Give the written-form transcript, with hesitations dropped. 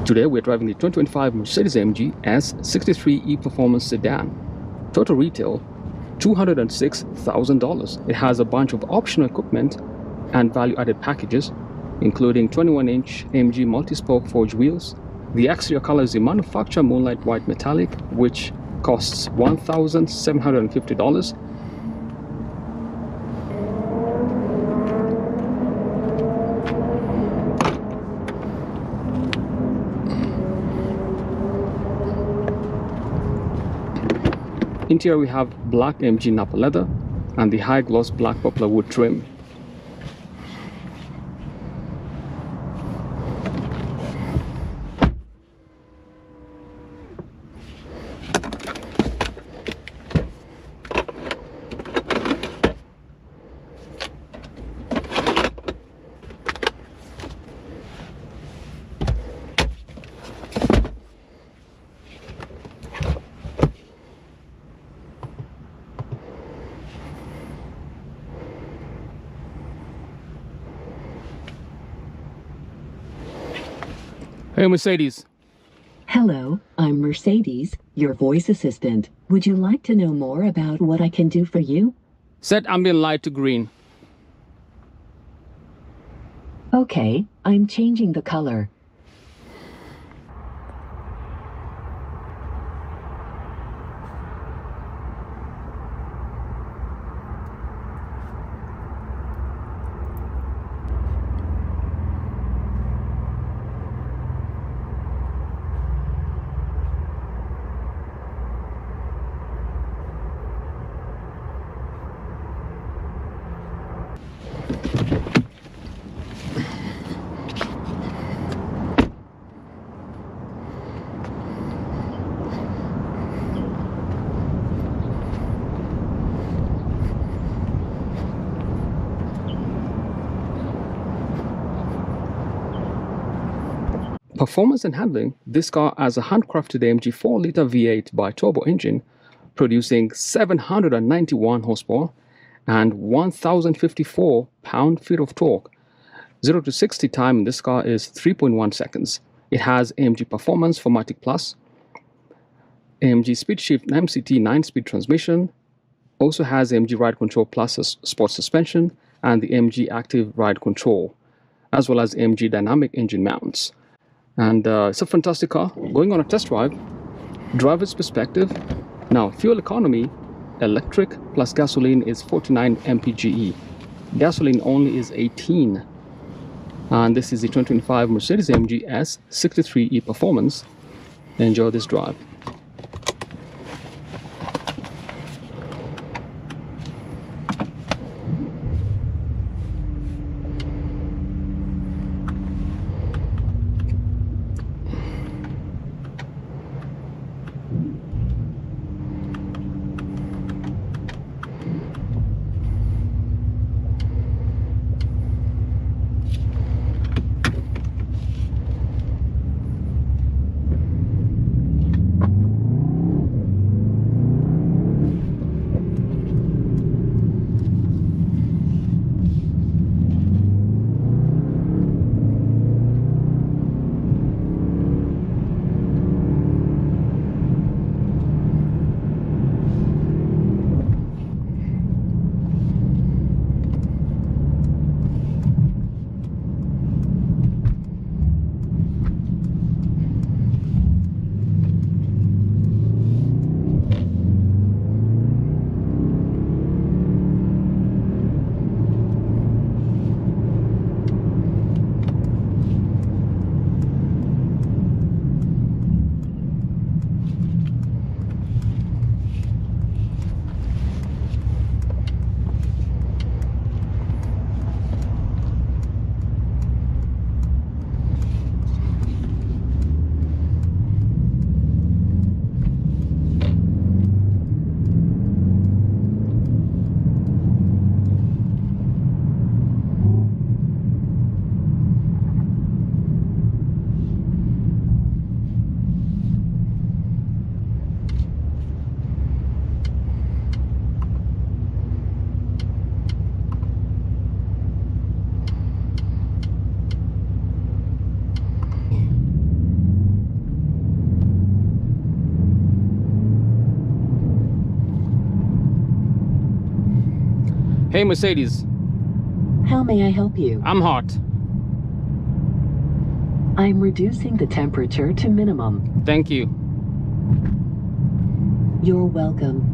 Today we're driving the 2025 Mercedes-AMG S63 E Performance sedan. Total retail $206,000. It has a bunch of optional equipment and value-added packages, including 21-inch AMG multi-spoke forged wheels. The exterior color is the manufacturer Moonlight White Metallic, which costs $1,750. Interior we have black AMG Napa leather and the high gloss black poplar wood trim. Hey Mercedes. Hello, I'm Mercedes, your voice assistant. Would you like to know more about what I can do for you? Set ambient light to green. Okay, I'm changing the color. Performance and handling. This car has a handcrafted AMG 4-liter V8 bi-turbo engine producing 791 horsepower and 1054 pound-feet of torque. 0 to 60 time in this car is 3.1 seconds. It has AMG Performance 4MATIC Plus, AMG Speed Shift MCT 9-speed transmission, also has AMG Ride Control Plus sport suspension and the AMG Active Ride Control, as well as AMG Dynamic engine mounts. And it's a fantastic car. Going on a test drive, driver's perspective. Now, fuel economy, electric plus gasoline is 49 mpge. Gasoline only is 18. And this is the 2025 Mercedes-AMG S63 E Performance. Enjoy this drive. Hey Mercedes, How may I help you? I'm hot. I'm reducing the temperature to minimum. Thank you. You're welcome.